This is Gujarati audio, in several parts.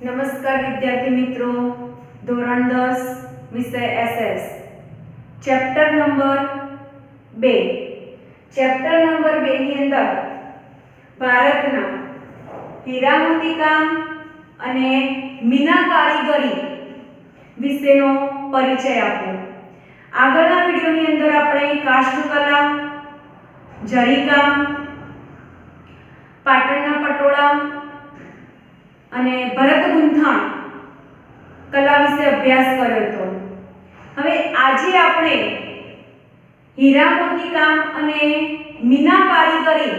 નમસ્કાર વિદ્યાર્થી મિત્રો, ધોરણ 10 વિષય SS ચેપ્ટર નંબર 2 ની અંદર ભારતના હીરા મોતીકામ અને મીના કારીગરી વિશેનો પરિચય આપ્યો। આગળના વિડિયોની અંદર આપણે કાષ્ઠકલા, જરીકામ, પાટણના પટોળા અને ભરત ગુંથણ કલા વિશે અભ્યાસ કર્યો હતો। હવે આજે આપણે હીરા મોતીકામ અને મીના કારીગરી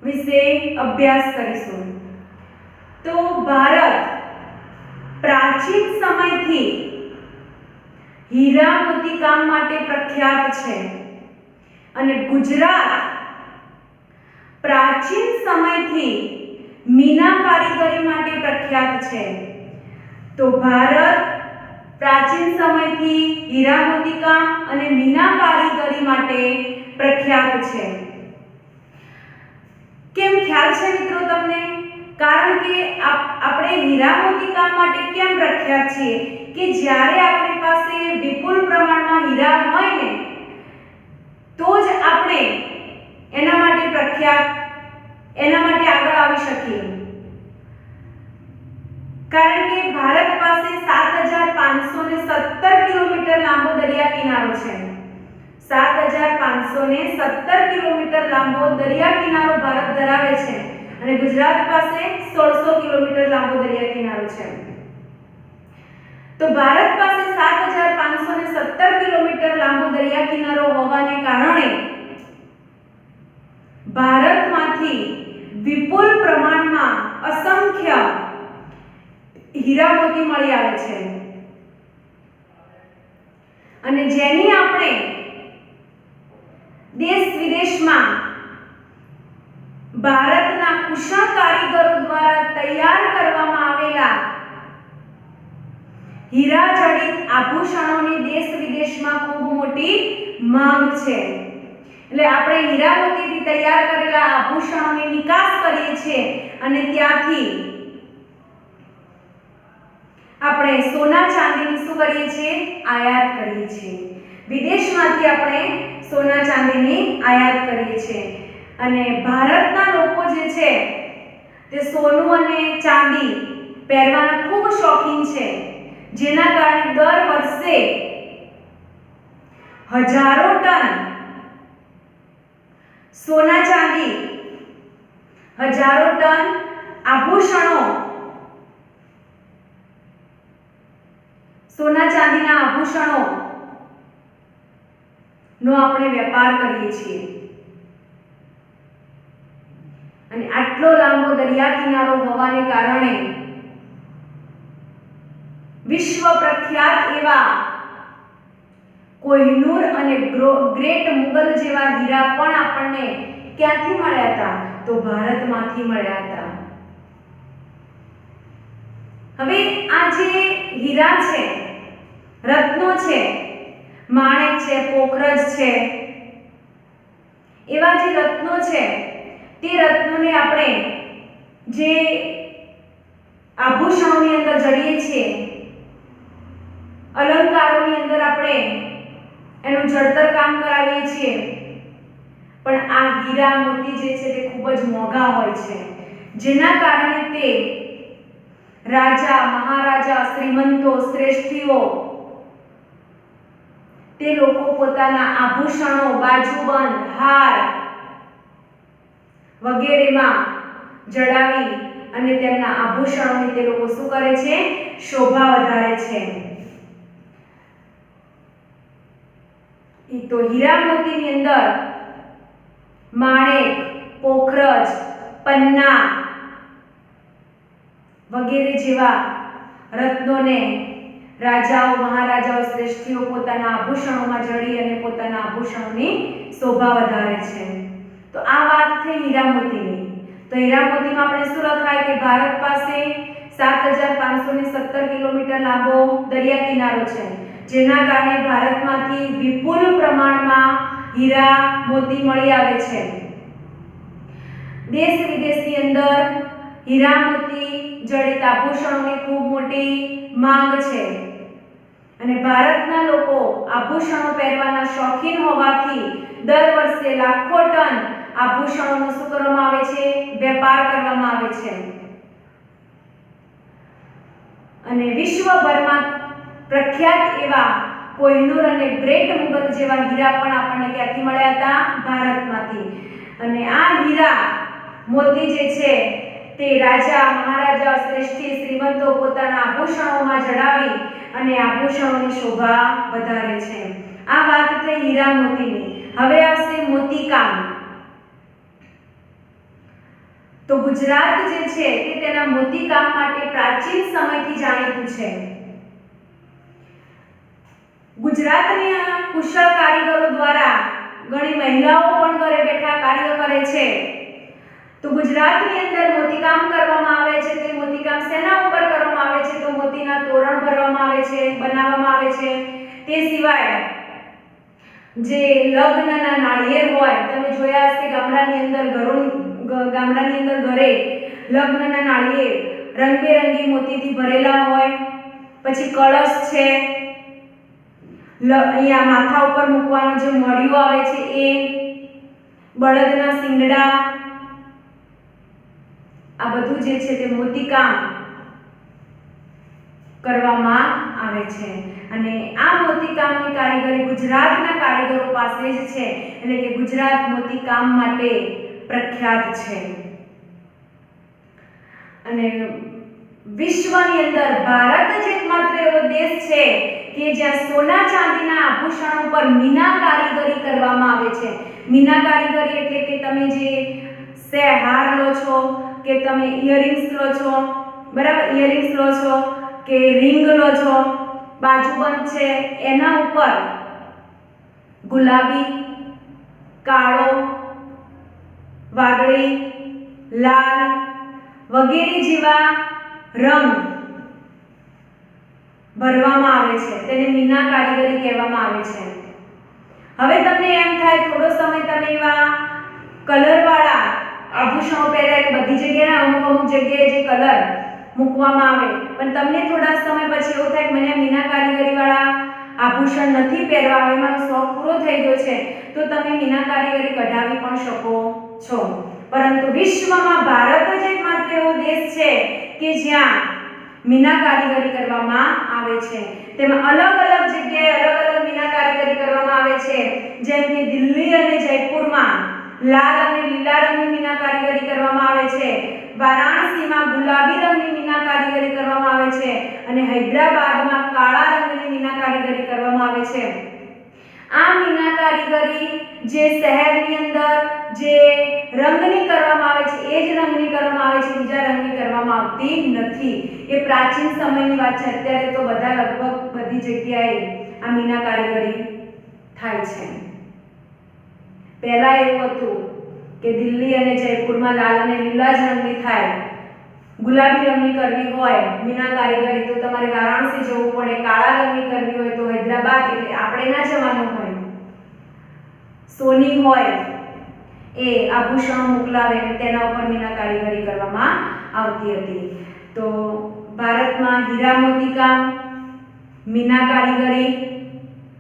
વિશે અભ્યાસ કરીશું। તો ભારત પ્રાચીન સમયથી હીરા મોતીકામ માટે પ્રખ્યાત છે અને ગુજરાત પ્રાચીન સમયથી મીના કારીગરી માટે પ્રખ્યાત છે। તો ભારત પ્રાચીન સમયથી હીરા મોતીકામ અને મીના કારીગરી માટે પ્રખ્યાત છે। કેમ ખ્યાલ છે મિત્રો તમને? કારણ કે આપણે હીરા મોતીકામ માટે કેમ પ્રખ્યાત છીએ કે જ્યારે આપણી પાસે વિપુલ પ્રમાણમાં હીરા હોય ને તો જ આપણે એના માટે આગળ આવી શકીએ। કારણ કે ભારત પાસે 7517 કિલોમીટર લાંબો દરિયા કિનારો છે। 7517 કિલોમીટર લાંબો દરિયા કિનારો ભારત ધરાવે છે અને ગુજરાત પાસે 1600 કિલોમીટર લાંબો દરિયા કિનારો છે। તો ભારત પાસે 7517 કિલોમીટર લાંબો દરિયા કિનારો હોવાને કારણે ભારતમાંથી વિપુલ પ્રમાણમાં અસંખ્ય હીરા મોતી મળી આવે છે અને જેની આપણે દેશ વિદેશમાં ભારતના કુશળ કારીગરો દ્વારા તૈયાર કરવામાં આવેલા હીરા જડિત આભૂષણોની દેશ વિદેશમાં ખૂબ મોટી માંગ છે। એટલે આપણે હીરા મોતીથી તૈયાર કરેલા આભૂષણોની નિકાસ કરીએ છીએ અને ત્યાંથી આપણે સોના ચાંદીની શું કરીએ છીએ? આયાત કરીએ છીએ। વિદેશમાંથી આપણે સોના ચાંદીની આયાત કરીએ છીએ અને ભારતના લોકો જે છે તે સોનું અને ચાંદી પહેરવાના ખૂબ શોખીન છે, જેના કારણે દર વર્ષે હજારો ટન સોના ચાંદી, હજારો ટન આભૂષણો, સોના ચાંદીના આભૂષણો નો આપણે વેપાર કરીએ છીએ અને આટલો લાંબો દરિયા કિનારો હોવાને કારણે વિશ્વ પ્રખ્યાત એવા કોહિનૂર અને ગ્રેટ મુગલ જેવા હીરા પણ આપણને ક્યાંથી મળ્યા હતા? તો ભારતમાંથી મળ્યા હતા। હવે આ જે હીરા છે, રત્નો છે, માણેક છે, પોખરજ છે, એવા જે રત્નો છે તે રત્નોને આપણે જે આભૂષણોની અંદર જડીએ છીએ, અલંકારોની અંદર આપણે એનું જડતર કામ કરાવીએ છીએ, પણ આ હીરા મોતી જે છે તે ખૂબ જ મોંઘા હોય છે, જેના કારણે તે રાજા, મહારાજા, શ્રીમંતો, શ્રેષ્ઠીઓ તે લોકો પોતાના આભૂષણો, બાજુબંધ, હાર વગેરેમાં જડાવી અને તેમના આભૂષણોની તે લોકો શું કરે છે? શોભા વધારે છે। તો હીરા મોતીની અંદર માણેક, પોખરજ, પન્ના વગેરે જેવા રત્નોને રાજાઓ, મહારાજાઓ, શ્રેષ્ઠીઓ પોતાના આભૂષણોમાં જડી અને પોતાના આભૂષણોની શોભા વધારે છે। તો આ વાત થઈ હીરા મોતીની। તો હીરા મોતીમાં આપણે શું લખાય કે ભારત પાસે 7517 કિલોમીટર લાંબો દરિયા કિનારો છે, જેના કારણે ભારતમાંથી વિપુલ પ્રમાણમાં હીરા મોતી મળી આવે છે। દેશ વિદેશની અંદર હીરા મોતી જડિત આભૂષણોની ખૂબ મોટી માંગ છે અને ભારતના લોકો આભૂષણો પહેરવાના શોખીન હોવાથી દર વર્ષે લાખો ટન આભૂષણોનો શું કરવામાં આવે છે? વેપાર કરવામાં આવે છે અને વિશ્વભરમાં પ્રખ્યાત એવા કોહિનૂર અને ગ્રેટ મુગલ જેવા હીરા પણ આપણને ક્યાંથી મળ્યા હતા? ભારતમાંથી. અને આ હીરા મોતી જે છે તે રાજા, મહારાજા, શ્રેષ્ઠી, શ્રીમંતો પોતાના આભૂષણોમાં જડાવી અને આભૂષણોની શોભા વધારે છે. આ વાત થઈ હીરા મોતીની. હવે આવશે મોતીકામ. તો ગુજરાત જે છે તે તેના મોતીકામ માટે પ્રાચીન સમયથી જાણીતું છે. ગુજરાતની આ કુશળ કારીગરો દ્વારા ઘણી મહિલાઓ પણ ઘરે બેઠા કાર્ય કરે છે. તો ગુજરાતની અંદર મોતીકામ કરવામાં આવે છે. તો મોતીકામ શેના ઉપર કરવામાં આવે છે? તો મોતીના તોરણ ભરવામાં આવે છે, બનાવવામાં આવે છે. તે સિવાય જે લગ્નના નાળિયેર હોય, તમે જોયા હશે ગામડાની અંદર ઘરે લગ્નના નાળિયેર રંગબેરંગી મોતીથી ભરેલા હોય. પછી કળશ છે, અહીંયા માથા ઉપર મૂકવાનું જે મળિયું આવે છે એ, બળદના શિંગડા, આ બધું જે છે તે મોતીકામ કરવામાં આવે છે. અને આ મોતીકામની કારીગરી ગુજરાતના કારીગરો પાસે જ છે, એટલે કે ગુજરાત મોતીકામ માટે પ્રખ્યાત છે. અને વિશ્વની અંદર ભારત જ એકમાત્ર એવો દેશ છે કે જ્યાં સોના ચાંદીના આભૂષણો પર મીના કારીગરી કરવામાં આવે છે. મીના કારીગરી એટલે કે તમે જે હાર લો છો કે તમે ઇયરિંગ્સ લો છો, બરાબર, ઇયરિંગ્સ લો છો કે રિંગ લો છો, બાજુબંધ છે, એના ઉપર ગુલાબી, કાળો, વાદળી, લાલ વગેરે જેવા રંગ ભરવામાં આવે છે. તેને મીના કારીગરી કહેવામાં આવે છે. હવે તમને એમ થાય થોડો સમય તમે એવા કલરવાળા આભૂષણો પહેર્યા, બધી જગ્યાએ અમુક જગ્યાએ જે કલર મૂકવામાં આવે, પણ તમને થોડા સમય પછી એવું થાય કે મને મીના કારીગરીવાળા આભૂષણ નથી પહેરવા, હવે મારો શોખ પૂરો થઈ ગયો છે, તો તમે મીના કારીગરી કઢાવી પણ શકો છો. પરંતુ વિશ્વમાં ભારત જ એકમાત્ર એવો દેશ છે કે જ્યાં મીના કારીગરી કરવામાં આવે છે. તેમાં અલગ અલગ જગ્યાએ અલગ અલગ મીના કારીગરી કરવામાં આવે છે. જેમ કે દિલ્હી અને જયપુરમાં લાલ અને લીલા રંગની મીના કારીગરી કરવામાં આવે છે. વારાણસીમાં ગુલાબી રંગની મીના કારીગરી કરવામાં આવે છે અને હૈદરાબાદમાં કાળા રંગની મીના કારીગરી કરવામાં આવે છે. આ મીના કારીગરી જે શહેરની અંદર જે રંગની કરવામાં આવે છે એ જ રંગની કરવામાં આવે છે, બીજા રંગની કરવામાં આવતી નથી. એ પ્રાચીન સમયની વાત છે. અત્યારે તો બધા લગભગ બધી જગ્યાએ આ મીના કારીગરી થાય છે. પહેલા એવું હતું કે દિલ્હી અને જયપુરમાં લાલ અને લીલા જ રંગની થાય. ગુલાબી રંગની કરવી હોય મીના કારીગરી તો તમારે વારાણસી જવું પડે, કાળા રંગની કરવી હોય તો હૈદરાબાદ, એટલે આપણે ના જવાનું હોય. સોની હોય એ આભૂષણો મોકલાવે અને તેના ઉપર મીના કારીગરી કરવામાં આવતી હતી. તો ભારતમાં હીરા મોતીકામ, મીના કારીગરી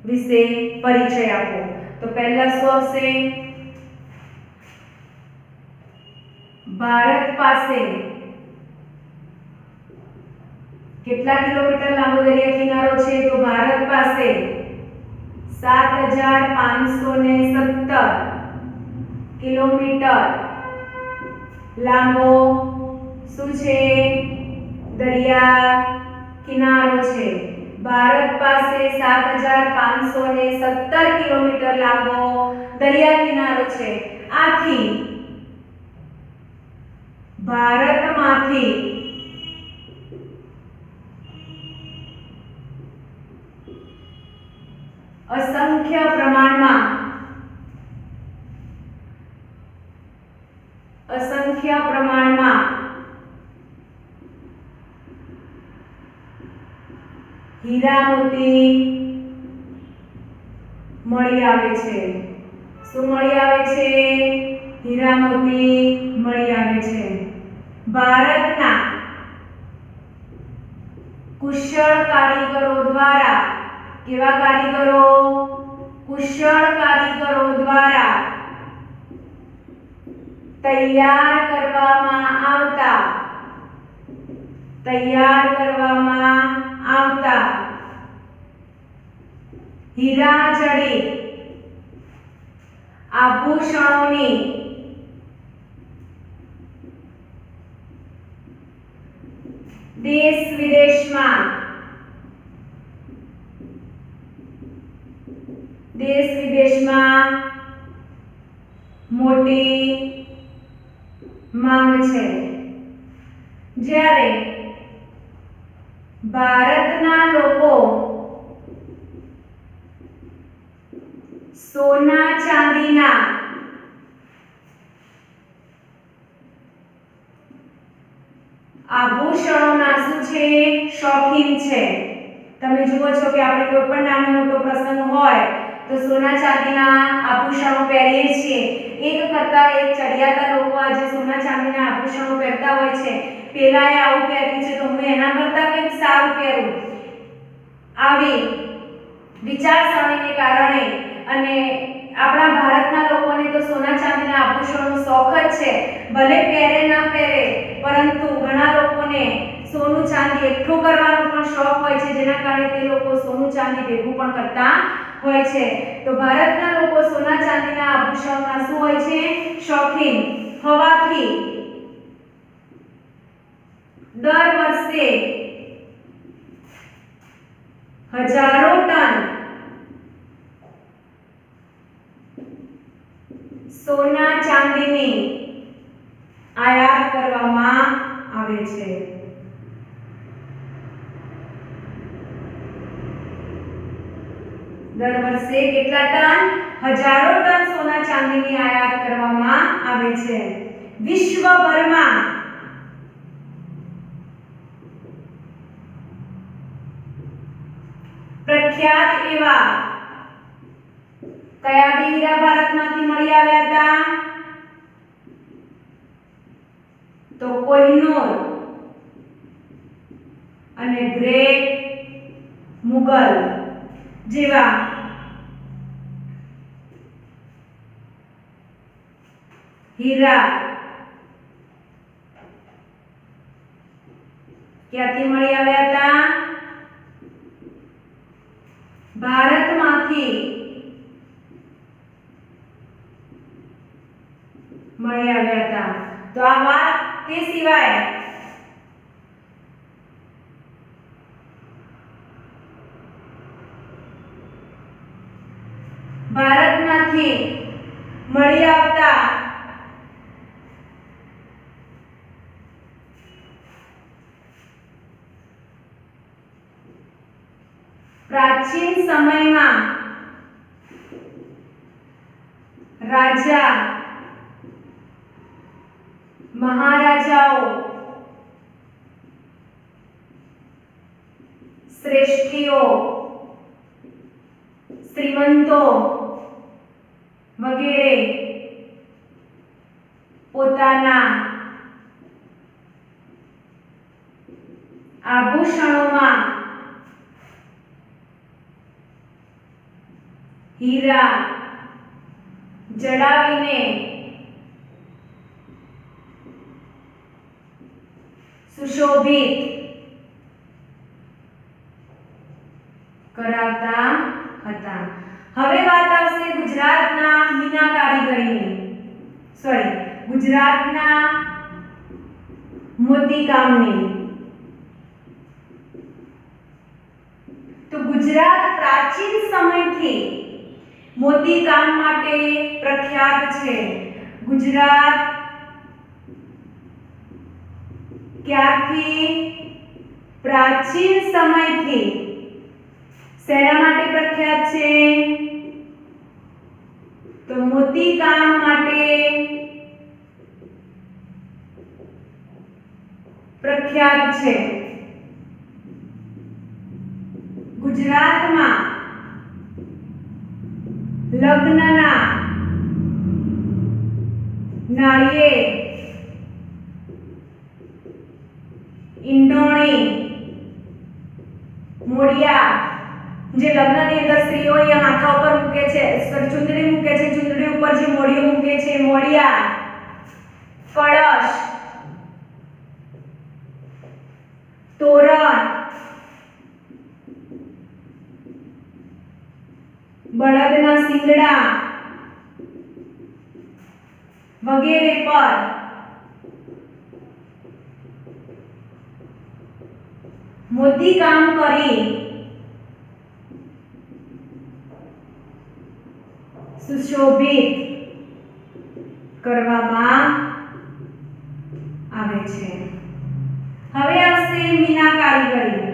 વિશે પરિચય આપો. તો પહેલા શું આવશે? ભારત પાસે કેટલા કિલોમીટર લાંબો દરિયા કિનારો છે? તો ભારત પાસે 7517 કિલોમીટર લાંબો શું છે? દરિયા કિનારો છે. ભારત પાસે 7517 કિલોમીટર લાંબો દરિયા કિનારો છે. આથી ભારતમાંથી અસંખ્ય પ્રમાણમાં હીરા મોતી મળી આવે છે. શું મળી આવે છે? હીરા મોતી મળી આવે છે. ભારતના કુશળ કારીગરો દ્વારા, કેવા કારીગરો? કુશળ કારીગરો દ્વારા તૈયાર કરવામાં આવતા હીરા જડિત આભૂષણોની દેશ વિદેશમાં મોટી માંગ છે। જ્યારે ભારતના લોકો સોના ચાંદીના આભૂષણોના શું છે? શોખીન છે। તમે જુઓ છો કે આપણે કોઈ પણ નાનો મોટો પ્રસંગ હોય તો સોના ચાંદીના આભૂષણો પહેરીએ છીએ। એક કરતા એક ચડિયાતા લોકો આજે સોના ચાંદીના આભૂષણો પહેરતા હોય છે। પેલાએ આવું પહેર્યું છે તો હું એના કરતા કંઈક સારું પહેરું, આવી વિચારસરણીને કારણે અને આપણા ભારતના લોકોને તો સોના ચાંદીના આભૂષણોનો શોખ જ છે। ભલે પહેરે ના પહેરે, પરંતુ ઘણા લોકોને સોનું ચાંદી એકઠું કરવાનો પણ શોખ હોય છે, જેના કારણે તે લોકો સોનું ચાંદી ભેગું પણ કરતા હોય છે। તો ભારતના લોકો સોના ચાંદીના આભૂષણોના શું હોય છે? શોખીન હોવાથી દર વર્ષે હજારો ટન સોના ચાંદીની આયાત કરવામાં આવે છે। દર વર્ષે કેટલા ટન? હજારો ટન સોના ચાંદીની આયાત કરવામાં આવે છે। વિશ્વભરમાં પ્રખ્યાત એવા કયા બે હીરા ભારતમાંથી મળી આવ્યા હતા? તો કોહિનૂર અને ગ્રેટ મુગલ જેવા હીરા ક્યાંથી મળી આવ્યા હતા? ભારતમાંથી મળી આવ્યા હતા। તો આ વાત તે સિવાય ભારતમાંથી મળી આવતા પ્રાચીન સમયમાં રાજા મહારાજાઓ શ્રેષ્ઠીઓ શ્રીમંતો વગેરે પોતાના આભૂષણોમાં હીરા જડાવીને સુશોભિત કરાવતા હતા। હવે વાત આવશે ગુજરાતના મીના કારીગરીની, ગુજરાતના મોતીકામની। તો ગુજરાત પ્રાચીન સમયથી મોતીકામ માટે પ્રખ્યાત છે। ગુજરાત ક્યારથી? પ્રાચીન સમયથી શેના માટે પ્રખ્યાત છે? તો મોતીકામ માટે પ્રખ્યાત છે। ગુજરાતમાં લગ્નના નાળિયેર ઈંડોણી, મોડિયા, જે લગ્નની અંદર સ્ત્રીઓ એ માથા ઉપર મૂકે છે, ચુંદડી મૂકે છે, ચુંદડી ઉપર જે મોડિયું મૂકે છે, મોડિયા, કળશ, તોરણ, બળદના શિંગડા વગેરે પર મોતી કામ કરી સુશોભિત કરવામાં આવે છે. હવે આવશે મીના કારીગરી.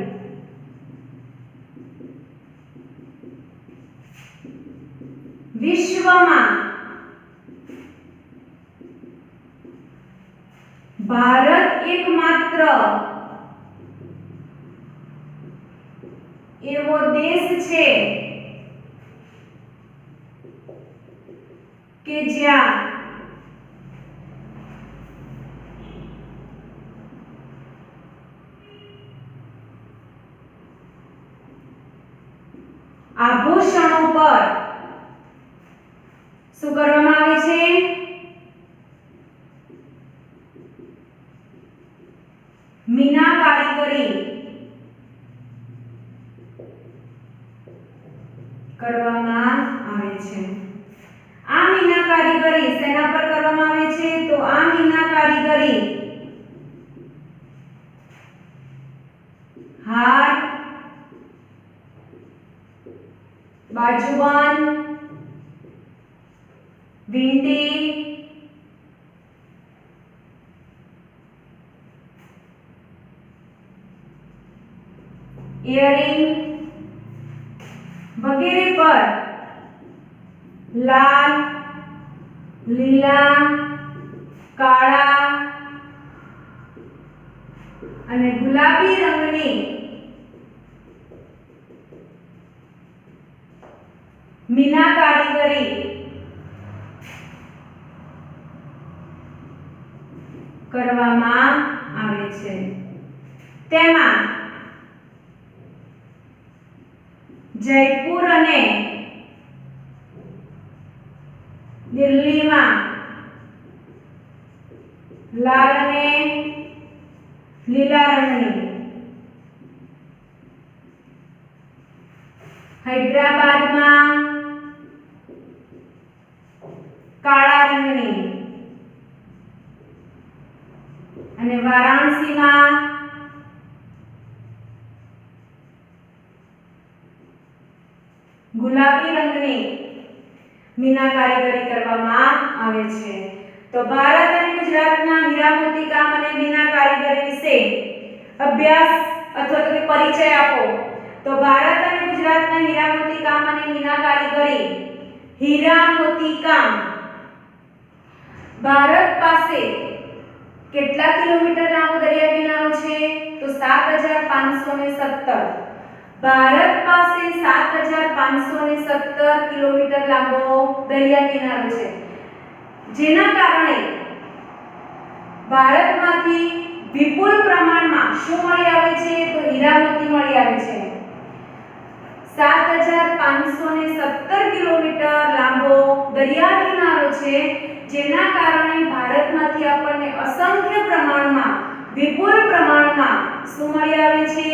વિશ્વમાં ભારત એકમાત્ર એવો દેશ છે કે જ્યાં આભૂષણો પર શું કરવામાં આવે છે? મીના કારીગરી કરવામાં આવે છે. આ મીના કારીગરી શેના પર કરવામાં આવે છે? તો આ મીના કારીગરી હાર, બાજુબંધ, વીંટી, ઇયરિંગ વગેરે પર લાલ, લીલા, કાળા અને ગુલાબી રંગની મીના કારીગરી કરવામાં આવે છે. તેમાં જયપુર અને દિલ્હીમાં લાલ અને લીલા રંગની, હૈદરાબાદમાં કાળા રંગની અને વારાણસીમાં ગુલાબી રંગની મીના કારીગરી કરવામાં આવે છે. તો ભારત અને ગુજરાતના હીરા મોતી કામ અને મીના કારીગરી વિશે અભ્યાસ અથવા તો પરિચય આપો. તો ભારત અને ગુજરાતના હીરા મોતી કામ અને મીના કારીગરી. હીરા મોતી કામ ભારત પાસે કેટલા કિલોમીટર લાંબો દરિયા કિનારો છે? તો 7517. ભારત પાસે 7517 કિલોમીટર લાંબો દરિયા કિનારો છે, જેના કારણે ભારતમાંથી વિપુલ પ્રમાણમાં શું મળી આવે છે? તો હીરા મોતી મળી આવે છે. 7517 કિલોમીટર લાંબો દરિયા કિનારો છે, જેના કારણે ભારતમાંથી આપણને અસંખ્ય પ્રમાણમાં વિપુલ પ્રમાણમાં શું મળી આવે છે?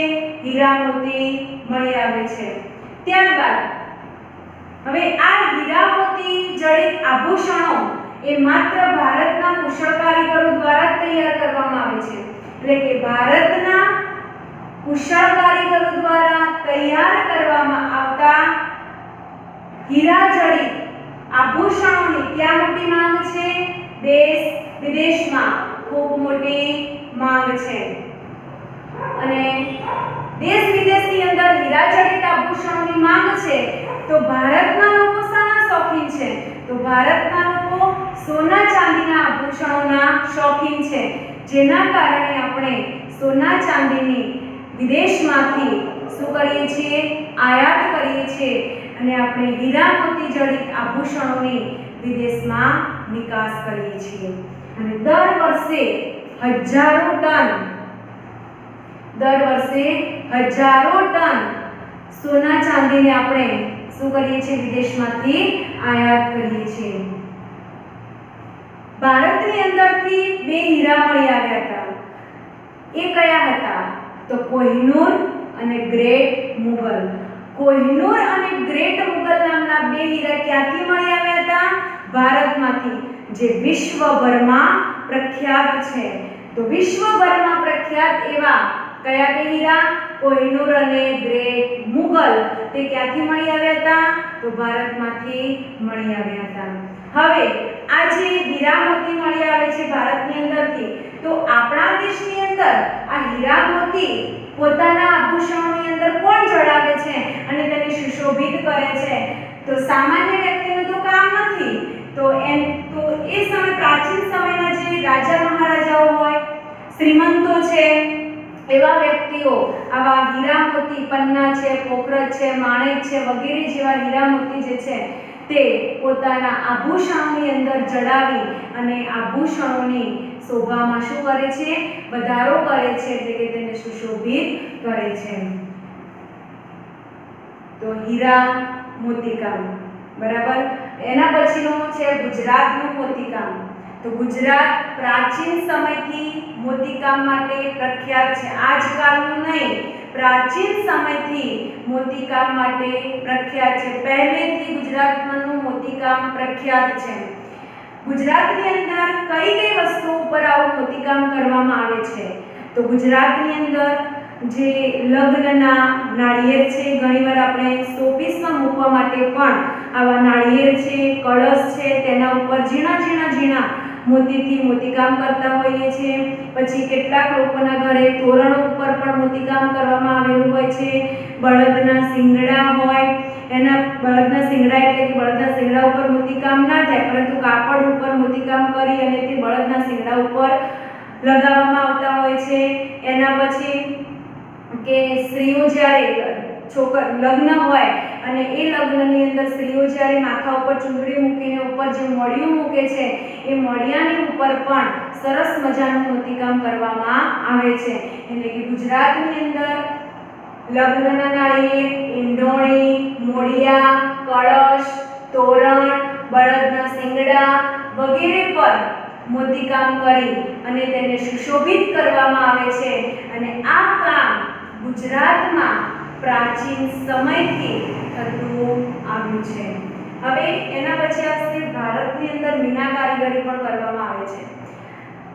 હીરા મોતી મળી આવે છે. ત્યારબાદ હવે આ હીરા મોતી જડિત આભૂષણો એ માત્ર ભારતના કુશળ કારીગરો દ્વારા તૈયાર કરવામાં આવે છે. એટલે કે ભારતના કુશળ કારીગરો દ્વારા તૈયાર કરવામાં આવતા હીરા જડિત આભૂષણોની ક્યાં મોટી માંગ છે? દેશ વિદેશમાં ખૂબ મોટી માંગ છે. અને દેશ વિદેશની અંદર હીરા જડિત આભૂષણોની માંગ છે, તો ભારતના લોકો શાના શોખીન છે? તો ભારતના લોકો સોના ચાંદીના આભૂષણોના શોખીન છે, જેના કારણે આપણે સોના ચાંદીની વિદેશમાંથી શું કરીએ છીએ? આયાત કરીએ છીએ અને આપણે હીરા મોતી જડિત આભૂષણોની વિદેશમાં નિકાસ કરીએ છીએ. અને દર વર્ષે હજારો ટન દર વર્ષે હજારો ટન સોના ચાંદીને આપણે શું કરીએ છીએ? વિદેશમાંથી આયાત કરીએ છીએ. ભારતની અંદરથી 2 હીરા મળી આવ્યા હતા. એ કયા હતા? તો કોહિનૂર અને ગ્રેટ મુગલ. કોહિનૂર અને ગ્રેટ મુગલ નામના 2 હીરા ક્યાંથી મળી આવ્યા હતા? ભારતમાંથી, જે વિશ્વભરમાં પ્રખ્યાત છે. તો વિશ્વભરમાં પ્રખ્યાત એવા કયા 2 હીરા? કોહિનૂર અને ગ્રેટ મુગલ. તે ક્યાંથી મળી આવ્યા હતા? તો ભારતમાંથી મળી આવ્યા હતા. હવે આ જે હીરા મોતી મળી આવે છે ભારતની અંદરથી, તો આપણા દેશની અંદર આ હીરા મોતી પોતાના આભૂષણોની અંદર કોણ જડાવે છે અને તેને સુશોભિત કરે છે? તો સામાન્ય વ્યક્તિનું તો કામ નથી. તો એ સમય પ્રાચીન સમયના જે રાજા મહારાજાઓ હોય, શ્રીમંતો છે, એવા વ્યક્તિઓ આવા હીરા મોતી, પન્ના છે, પોખરજ છે, માણેક છે વગેરે જેવા હીરા મોતી જે છે તે પોતાના આભૂષણોની અંદર જડાવી અને આભૂષણોની શોભામાં શું કરે છે? વધારો કરે છે, એટલે કે તેને સુશોભિત કરે છે. તો હીરા મોતીકામ, બરાબર. એના પછીનું છે ગુજરાતનું મોતીકામ. તો ગુજરાત પ્રાચીન સમયથી મોતીકામ માટે પ્રખ્યાત છે. આજકાલનું નહીં, પ્રાચીન સમયથી મોતીકામ માટે પ્રખ્યાત છે. પહેલેથી ગુજરાતમાંનું મોતીકામ પ્રખ્યાત છે. ગુજરાતની અંદર કઈ કઈ વસ્તુઓ ઉપર આવું મોતીકામ કરવામાં આવે છે? તો ગુજરાતની અંદર જે લગ્નના નાળિયેર છે, ઘણીવાર આપણે શોપીસમાં મૂકવા માટે પણ આવા નાળિયેર છે, કળશ છે, તેના ઉપર ઝીણા ઝીણા ઝીણા મોતીથી મોતીકામ કરતા હોઈએ છીએ. પછી કેટલાક લોકોના ઘરે તોરણ ઉપર પણ મોતીકામ કરવામાં આવેલું હોય છે. બળદના શિંગડા હોય, એના બળદના શિંગડા એટલે કે બળદના શિંગડા ઉપર મોતીકામ ના થાય, પરંતુ કાપડ ઉપર મોતીકામ કરી અને તે બળદના શિંગડા ઉપર લગાવવામાં આવતા હોય છે. એના પછી કે સ્ત્રીઓ જ્યારે લગ્ન હોય અને એ લગ્નની અંદર સ્ત્રીઓ જ્યારે માથા ઉપર ચૂંદડી મૂકીને ઉપર જે મડિયું મૂકે છે, એ મડિયાની ઉપર પણ સરસ મજાનું મોતીકામ કરવામાં આવે છે. એટલે કે ગુજરાતની અંદર લગ્નના નાળિયેર, ઈંડોણી, મોડિયા, કળશ, તોરણ, બળદના શિંગડા વગેરે પર મોતીકામ કરી અને તેને સુશોભિત કરવામાં આવે છે. અને આ કામ ગુજરાતમાં પ્રાચીન સમયથી થતું આવ્યું છે. હવે એના પછી આવશે ભારતની અંદર મીના કારીગરી પણ કરવામાં આવે છે.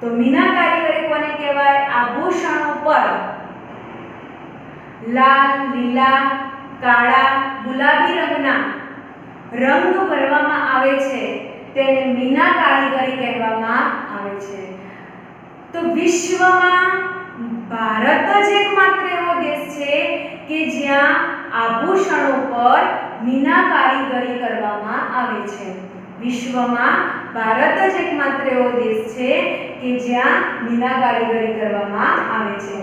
તો મીના કારીગરી કોને કહેવાય? આભૂષણો પર લાલ, લીલા, કાળા, ગુલાબી રંગના રંગ ભરવામાં આવે છે, તેને મીના કારીગરી કહેવામાં આવે છે. તો વિશ્વમાં ભારત જ એકમાત્ર એવો દેશ છે કે જ્યાં આભૂષણો પર મીના કારીગરી કરવામાં આવે છે. વિશ્વમાં ભારત જ એકમાત્ર એવો દેશ છે કે જ્યાં મીના કારીગરી કરવામાં આવે છે.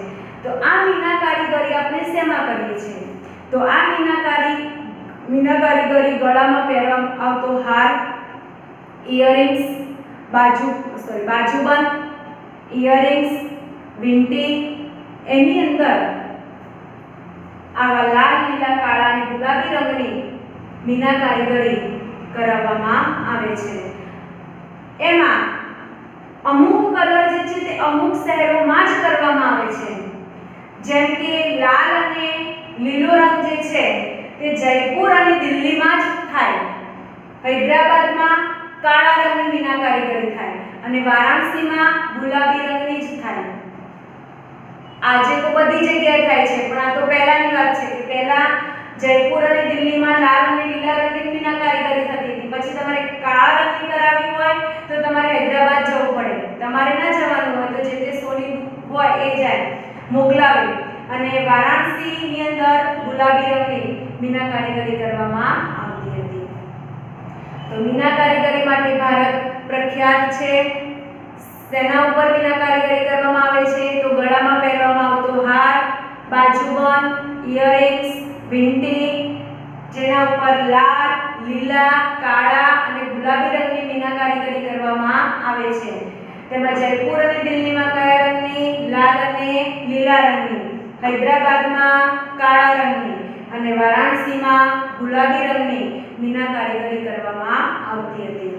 તો આ મીના કારીગરી આપણે શેમાં કરીએ છીએ? તો આ મીના કારીગરી ગળામાં પહેરવામાં આવતો હાર, ઇયરિંગ્સ, બાજુબંધ, ઇયરિંગ્સ, વીંટી, એની અંદર આવા લાલ, લીલા, કાળા અને ગુલાબી રંગની મીના કારીગરી કરાવવામાં આવે છે. એમાં અમુક કલર જે છે તે અમુક શહેરોમાં જ કરવામાં આવે છે. જેમ કે લાલ અને લીલો રંગ જે છે તે જયપુર અને દિલ્હીમાં જ થાય. હૈદરાબાદમાં કાળા રંગની મીના કારીગરી થાય અને વારાણસીમાં ગુલાબી રંગની જ થાય. આજે તો બધી જગ્યાએ થાય છે, પણ આ તો પહેલાની વાત છે કે પહેલા જયપુર અને દિલ્હીમાં લાલ અને લીલા રંગની મીના કારીગરી થતી હતી. પછી તમારે કાળા રંગની કરાવવી હોય તો તમારે હૈદરાબાદ જવું પડે. તમારે ના જવાનું હોય તો જે તે સોની હોય એ જાય મોકલાવે. અને વારાણસીની અંદર ગુલાબી રંગની મીના કારીગરી કરવામાં આવતી હતી. તો મીના કારીગરી માટે ભારત પ્રખ્યાત છે. તેના ઉપર મીના કારીગરી કરવામાં આવે છે. તો ગળામાં પહેરવામાં આવતો હાર, બાજુબંધ, ઇયરિંગ્સ, વીંટી, જેના ઉપર લાલ, લીલા, કાળા અને ગુલાબી રંગની મીના કારીગરી કરવામાં આવે છે. તેમાં જયપુર અને દિલ્હીમાં કયા રંગની? લાલ અને લીલા રંગની. હૈદરાબાદમાં કાળા રંગની અને વારાણસીમાં ગુલાબી રંગની મીના કારીગરી કરવામાં આવતી હતી.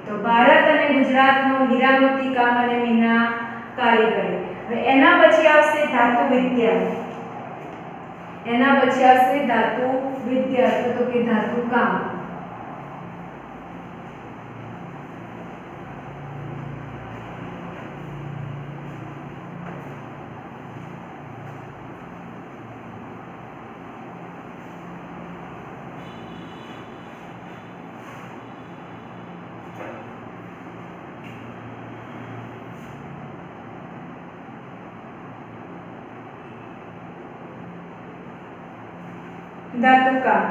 તો ભારત અને ગુજરાતનું હીરા મોતી કામ અને મીના કારીગરી. હવે એના પછી આવશે ધાતુ વિદ્યા. એના પછી આવશે ધાતુ વિદ્યા તો કે ધાતુ કામ. ધાતુ કામ.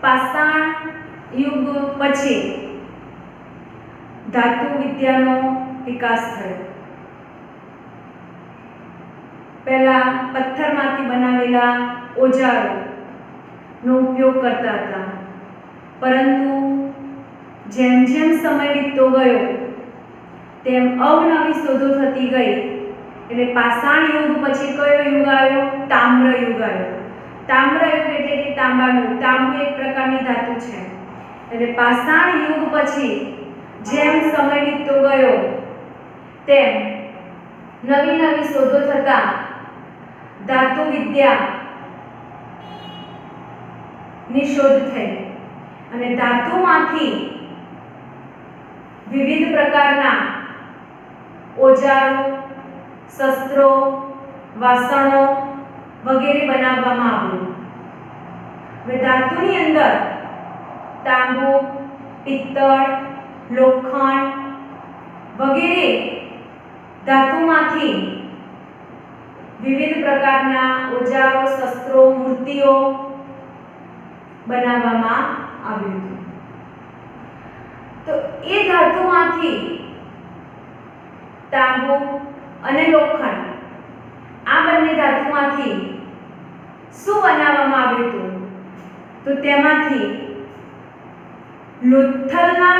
પાષાણ યુગ પછી ધાતુ વિદ્યાનો વિકાસ થયો. પહેલા પથ્થરમાંથી બનાવેલા ઓજારોનો ઉપયોગ કરતા હતા, પરંતુ જેમ જેમ સમય વીતતો ગયો તેમ અવનવી શોધો થતી ગઈ. એટલે પાષાણ યુગ પછી કયો યુગ આવ્યો? તામ્ર યુગ આવ્યો. તામ્ર યુગ એટલે કે તાંબાનું. તાંબુ એક પ્રકારની ધાતુ છે. એટલે પાષાણ યુગ પછી જેમ સમય વીતતો ગયો તેમ નવી નવી શોધો થતા ધાતુ વિદ્યાની શોધ થઈ અને ધાતુમાંથી વિવિધ પ્રકારના ઓજારો, શસ્ત્રો, વાસણો વગેરે બનાવવામાં આવ્યું. હવે ધાતુની અંદર તાંબુ, પિત્તળ, લોખંડ વગેરે ધાતુમાંથી વિવિધ પ્રકારના ઓજારો, શસ્ત્રો, મૂર્તિઓ બનાવવામાં આવ્યું હતું. તો એ ધાતુમાંથી તાંબુ અને લોખંડ, આ બંને ધાતુમાંથી શું બનાવવામાં આવ્યું હતું? તો તેમાંથી લોથલના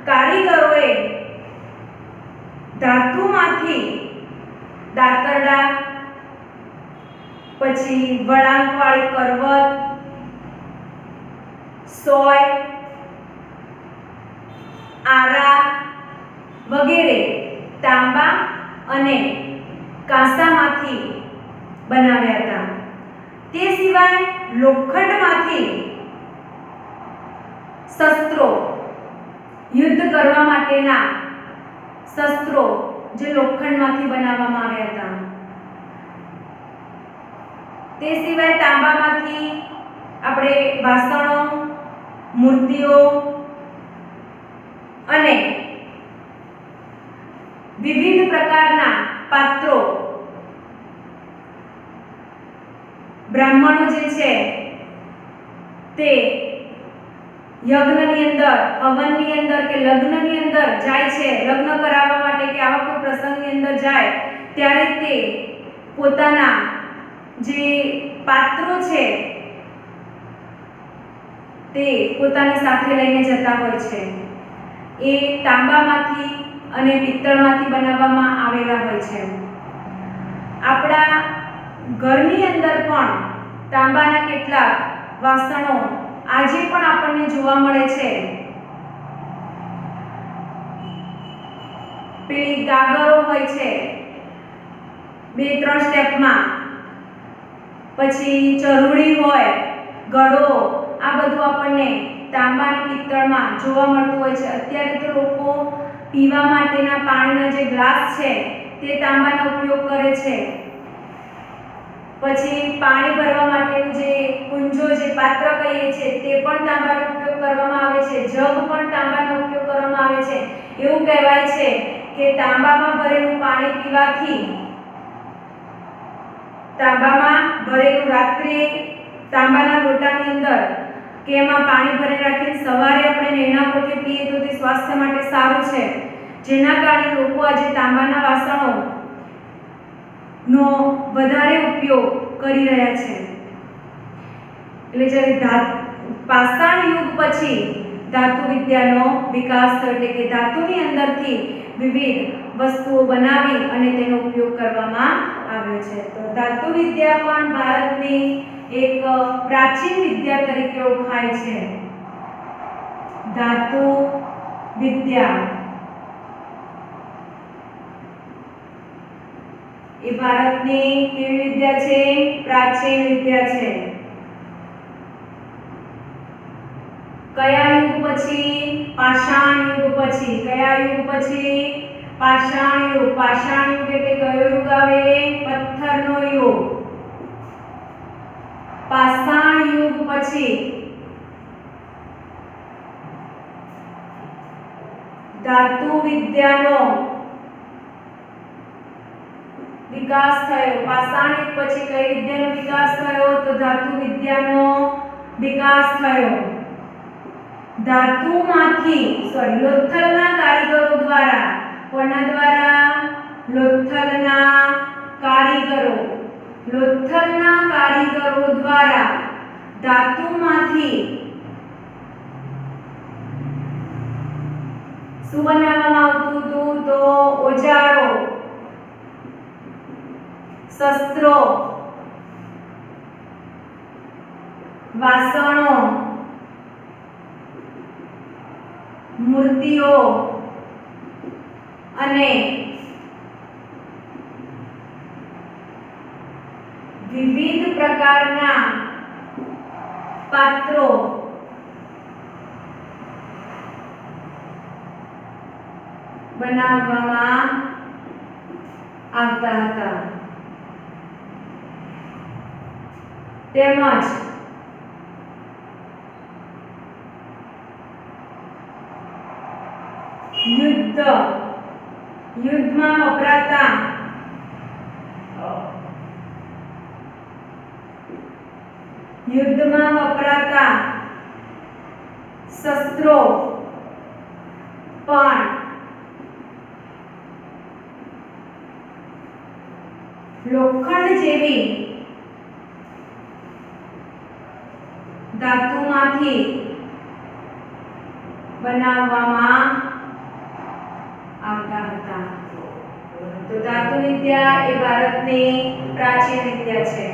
કારીગરોએ ધાતુમાંથી દાતરડા, પછી વળાંકવાળી કરવત, સોય, આરા વગેરે તાંબા અને કાંસામાંથી બનાવ્યા હતા. તે સિવાય લોખંડમાંથી શસ્ત્રો, યુદ્ધ કરવા માટેના શસ્ત્રો જે લોખંડમાંથી બનાવવામાં આવ્યા હતા. તે સિવાય તાંબામાંથી આપણે વાસણો, મૂર્તિઓ અને વિવિધ પ્રકારના પાત્રો, બ્રાહ્મણો જે છે તે યજ્ઞની અંદર, હવનની અંદર કે લગ્નની અંદર જાય છે, લગ્ન કરાવવા માટે કે આવા કોઈ પ્રસંગની અંદર જાય ત્યારે તે પોતાના જે પાત્રો છે તે પોતાની સાથે લઈને જતા હોય છે. એ તાંબામાંથી અને પિત્તળમાંથી બનાવવામાં આવેલા હોય છે. આપણા ઘરની અંદર પણ તાંબાના કેટલાક વાસણો આજે પણ આપણને જોવા મળે છે. પેલી ગાગરો હોય છે 2-3 સ્ટેપમાં, પછી ચરૂડી હોય, ઘડો, આ બધું આપણને તાંબા અને પિત્તળમાં જોવા મળતું હોય છે. અત્યારે તો લોકો પીવા માટેના પાણીના જે ગ્લાસ છે તે તાંબાનો ઉપયોગ કરે છે. પછી પાણી ભરવા માટેનું જે કુંજો, જે પાત્ર કહીએ છીએ, તે પણ તાંબાનો ઉપયોગ કરવામાં આવે છે. જગ પણ તાંબાનો ઉપયોગ કરવામાં આવે છે. એવું કહેવાય છે કે તાંબામાં ભરેલું પાણી પીવાથી, તાંબામાં ભરેલું રાત્રે તાંબાના લોટાની અંદર કે એમાં પાણી ભરી રાખીને સવારે આપણે નૈના પોતે પીએ તો તે સ્વાસ્થ્ય માટે સારું છે. જેના કારણે લોકો આજે તાંબાના વાસણો નો વધારે ઉપયોગ કરી રહ્યા છે. એટલે જ્યારે પાષાણ યુગ પછી ધાતુ વિદ્યાનો વિકાસ થયો, એટલે કે ધાતુની અંદરથી વિવિધ વસ્તુઓ બનાવી અને તેનો ઉપયોગ કરવામાં આવ્યો છે. તો ધાતુ વિદ્યા પણ ભારતની એક પ્રાચીન વિદ્યા તરીકે ઓળખાય છે. ધાતુ વિદ્યા એ ભારતની કેવી વિદ્યા છે? પ્રાચીન વિદ્યા છે. કયા યુગ પછી? પાષાણ યુગ પછી. કયા યુગ પછી? પાષાણ યુગ. પાષાણ યુગ એટલે કયો યુગ આવે? પથ્થરનો યુગ. પાષાણ યુગ પછી ધાતુ વિદ્યાનો વિકાસ થયો. પાષાણ યુગ પછી કઈ વિદ્યાનો વિકાસ થયો? તો ધાતુ વિદ્યાનો વિકાસ થયો. લોથલના કારીગરો દ્વારા. કોના દ્વારા? લોથલના કારીગરો. લોથલના કારીગરો દ્વારા ધાતુમાંથી શું બનાવવામાં આવતું હતું? તો ઓજારો, શસ્ત્રો, વાસણો, મૂર્તિઓ અને વિવિધ પ્રકારના પાત્રો બનાવવામાં આવતા હતા. તેમજ યુદ્ધમાં વપરાતા શસ્ત્રો પણ લોખંડ જેવી ધાતુમાંથી બનાવવામાં આવતા હતા. તો ધાતુ વિદ્યા એ ભારતની પ્રાચીન વિદ્યા છે.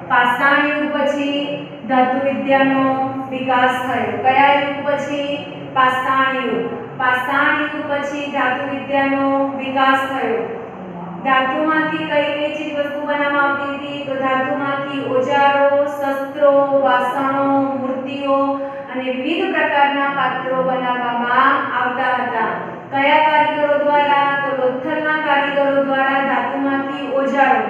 પાષાણ યુગ પછી ધાતુ વિદ્યાનો વિકાસ થયો. કયા યુગ પછી? પાષાણ યુગ. પાષાણ યુગ પછી ધાતુ વિદ્યાનો વિકાસ થયો. ધાતુમાંથી કઈ કઈ ચીજ વસ્તુ બનાવવામાં આવતી હતી? તો ધાતુમાંથી ઓજારો, શસ્ત્રો, વાસણો, મૂર્તિઓ અને વિવિધ પ્રકારના પાત્રો બનાવવામાં આવતા હતા. કયા કારીગરો દ્વારા? તો લોથલના કારીગરો દ્વારા ધાતુમાંથી ઓજારો.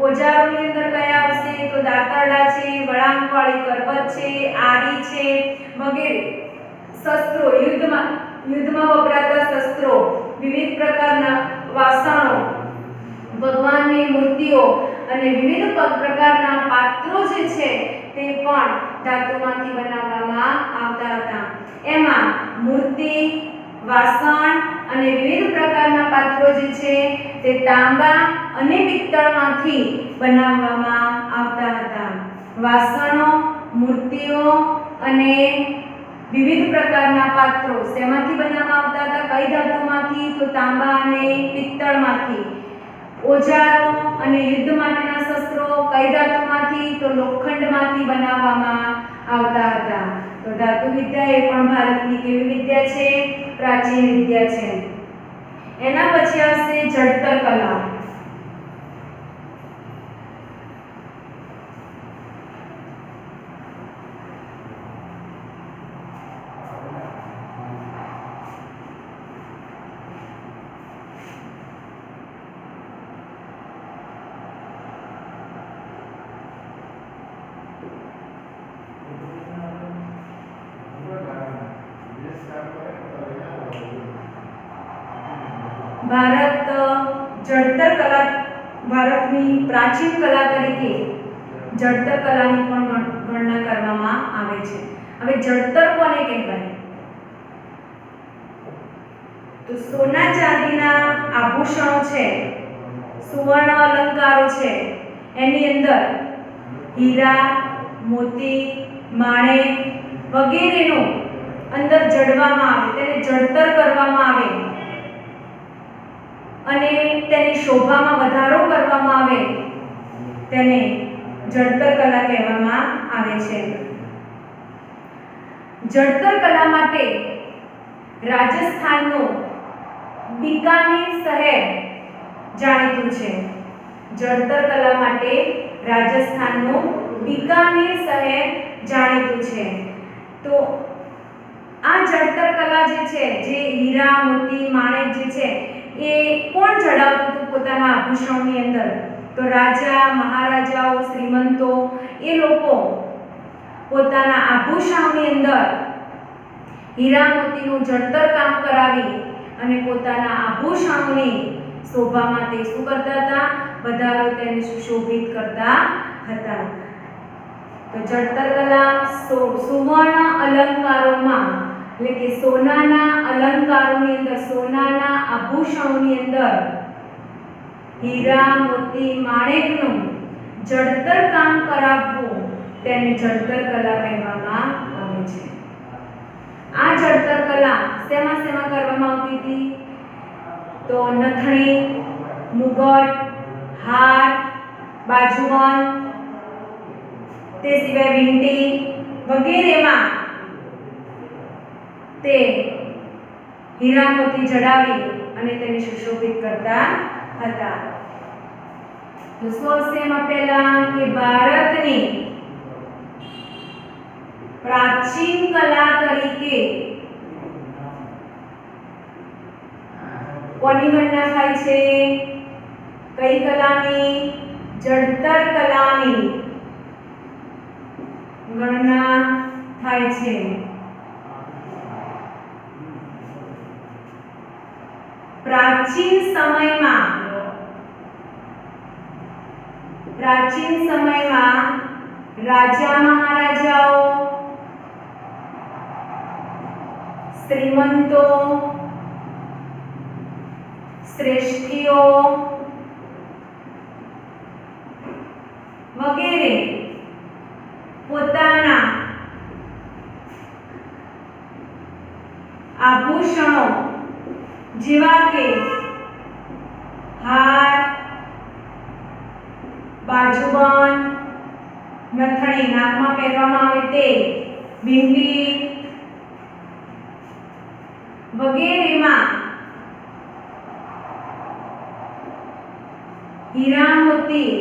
ઓજારોની અંદર કયા આવશે? તો દાતરડા છે, વળાંકવાળી કરવત છે, આરી છે વગેરે. શસ્ત્રો, યુદ્ધમાં વપરાતા શસ્ત્રો, વિવિધ પ્રકારના વાસણો, ભગવાનની મૂર્તિઓ અને વિવિધ પ્રકારના પાત્રો જે છે તે પણ ધાતુમાંથી બનાવવામાં આવતા હતા. એમાં મૂર્તિ, વાસણ અને વિવિધ પ્રકારના પાત્રો જે છે તે તાંબા અને પિત્તળમાંથી બનાવવામાં આવતા હતા. વાસણો, મૂર્તિઓ અને વિવિધ પ્રકારના પાત્રો શેમાંથી બનાવવામાં આવતા હતા? કઈ ધાતુમાંથી? તો તાંબા અને પિત્તળમાંથી. ઓજારો અને યુદ્ધ માટેના શસ્ત્રો કઈ ધાતુમાંથી? તો લોખંડમાંથી બનાવવામાં આવતા હતા. તો ધાતુ વિદ્યા એ પણ ભારતની કેવી વિદ્યા છે? પ્રાચીન વિદ્યા છે. એના પછી આવશે જડતર કલા. જડતર કલા ભારતની પ્રાચીન કલા તરીકે જડતર કલાની પણ ગણના કરવામાં આવે છે. હવે જડતર કોને કહેવાય? તો સોના ચાંદીના આભૂષણો છે, સુવર્ણ અલંકારો છે, એની અંદર હીરા, મોતી, માણેક વગેરેનો અંદર જડવામાં આવે, તેને જડતર કરવામાં આવે અને તેની શોભામાં વધારો કરવામાં આવે તેને જડતર કલા કહેવામાં આવે છે. જડતર કલા માટે રાજસ્થાનનું બીકાનેર શહેર જાણીતું છે. જડતર કલા માટે રાજસ્થાનનું બીકાનેર શહેર જાણીતું છે. તો આ જડતર કલા જે છે, જે હીરા મોતી માણેક જે છે એ કોણ જડાવતું હતું પોતાના આભૂષણોની અંદર? તો રાજા મહારાજાઓ શ્રીમંતો એ લોકો પોતાના આભૂષણોની અંદર હીરા મોતીનું જડતર કામ કરાવી અને પોતાના આભૂષણોની શોભામાં તે શું કરતા હતા? વધારો, તેને સુશોભિત કરતા હતા. તો જડતર કલા સુવર્ણ અલંકારોમાં એટલે કે સોનાના અલંકારોની અંદર, સોનાના આભૂષણોની અંદર હીરા મોતી માણેકનું જડતર કામ કરાવવું તેને જડતર કલા કહેવામાં આવે છે. આ જડતર કલા શેમાં કરવામાં આવતી હતી? તો નથણી, મુગટ, હાર, બાજુબંધ, તે સિવાય વીંટી વગેરેમાં તે હીરા મોતી જડાવી અને તેને સુશોભિત કરતા હતા. તો એમાં પહેલા કે ભારતની પ્રાચીન કલા તરીકે કોની ગણના થાય છે? કઈ કલાની? જડતર કલાની ગણના થાય છે. પ્રાચીન સમયમાં રાજા મહારાજાઓ, શ્રીમંતો, શ્રેષ્ઠીઓ વગેરે પોતાના આભૂષણો જેવા કે હાર, બાજુબંધ, નથણી નાકમાં પહેરવામાં આવે તે, બિંદી વગેરેમાં હીરા મોતી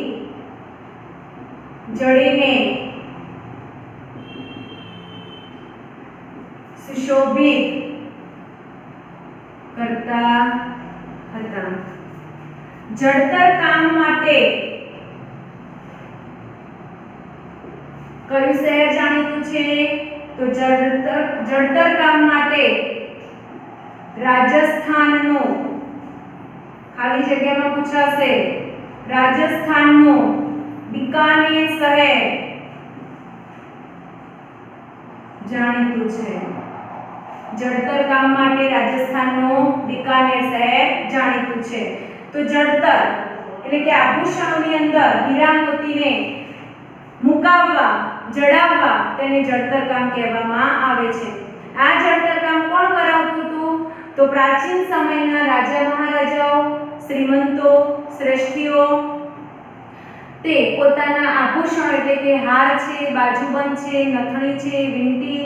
જડીને સુશોભિત કરતા હતા. જડતર કામ માટે કયું શહેર જાણીતું છે? તો જડતર કામ માટે રાજસ્થાનનું, ખાલી જગ્યામાં પૂછાશે, રાજસ્થાનનું બીકાનેર શહેર જાણીતું છે. જડતર કામ માટે રાજસ્થાનનું બીકાનેર શહેર જાણીતું છે. તો જડતર એટલે કે આભૂષણોની અંદર હીરા મોતીને મુકાવવા, જડાવવા તેને જડતર કામ કહેવામાં આવે છે. આ જડતર કામ કોણ કરાવતું હતું? તો પ્રાચીન સમયના રાજા મહારાજાઓ, શ્રીમંતો, શ્રેષ્ઠીઓ તે પોતાના આભૂષણ એટલે કે હાર છે, બાજુબંધ છે, નથણી છે, વીંટી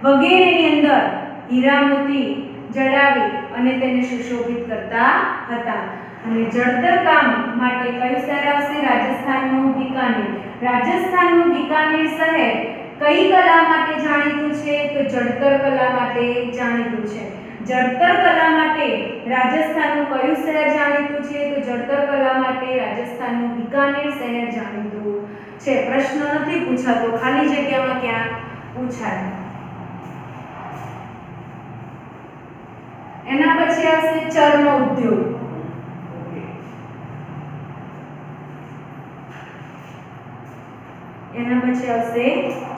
વગેરેની અંદર હીરા મોતી જડાવી અને તેને સુશોભિત કરતા હતા. અને જડતર કામ માટે કયું શહેર આવશે? રાજસ્થાનનું બીકાનેર. રાજસ્થાનનું બીકાનેર શહેર કઈ કલા માટે જાણીતું છે? તો જડતર કલા માટે જાણીતું છે. જડતર કલા માટે રાજસ્થાનનું કયું શહેર જાણીતું છે? તો જડતર કલા માટે રાજસ્થાનનું બીકાનેર શહેર જાણીતું છે. પ્રશ્ન નથી પૂછાતો, ખાલી જગ્યામાં ક્યાં પૂછાય. એના પછી આવશે ચર્મ ઉદ્યોગ. એના પછી આવશે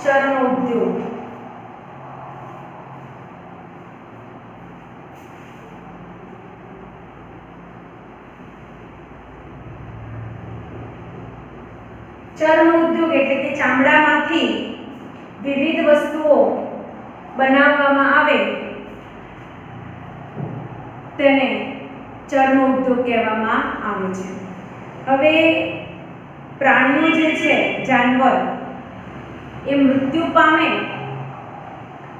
ચર્મ ઉદ્યોગ. ચર્મ ઉદ્યોગ એટલે કે ચામડામાંથી વિવિધ વસ્તુઓ બનાવવામાં આવે તેને ચર્મ ઉદ્યોગ કહેવામાં આવે છે. હવે પ્રાણીઓ જે છે, જાનવર, એ મૃત્યુ પામે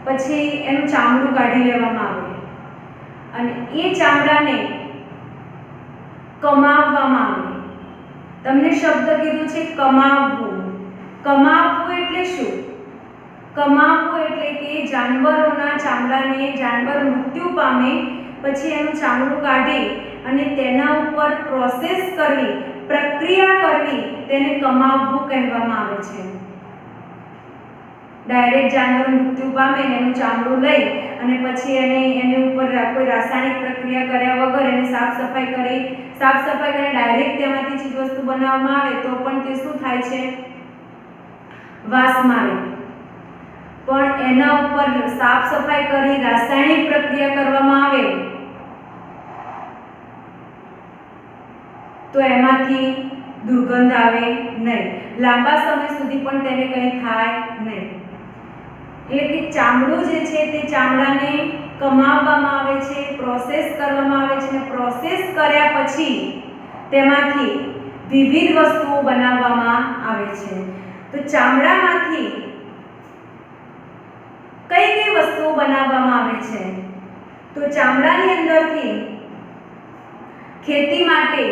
પછી એનું ચામડું કાઢી લેવામાં આવે અને એ ચામડાને કમાવવામાં આવે. તમને શબ્દ કીધું છે કમાવવું. કમાવવું એટલે શું? કમાવવું એટલે કે જાનવરોના ચામડાને, જાનવર મૃત્યુ પામે પછી એનું ચામડું કાઢી અને તેના ઉપર પ્રોસેસ કરવી, પ્રક્રિયા કરવી, તેને કમાવવું કહેવામાં આવે છે. ડાયરેક્ટ જાનવર મૃત્યુ પામે એનું ચામડું લઈ અને પછી એની ઉપર કોઈ રાસાયણિક પ્રક્રિયા કર્યા વગર એને સાફ સફાઈ કરીને ડાયરેક્ટ તેમાંથી ચીજવસ્તુ બનાવવામાં આવે તો પણ તે શું થાય છે? વાસ મારે. પણ એના ઉપર સાફ સફાઈ કરી રાસાયણિક પ્રક્રિયા કરવામાં આવે તો એમાંથી દુર્ગંધ આવે નહીં, લાંબા સમય સુધી પણ તેને કંઈ થાય નહીં. એટલે કે ચામડું જે છે તે ચામડાને કમાવવામાં આવે છે, પ્રોસેસ કરવામાં આવે છે અને પ્રોસેસ કર્યા પછી તેમાંથી વિવિધ વસ્તુઓ બનાવવામાં આવે છે. તો ચામડામાંથી કઈ કઈ વસ્તુઓ બનાવવામાં આવે છે? તો ચામડાની અંદરથી ખેતી માટે,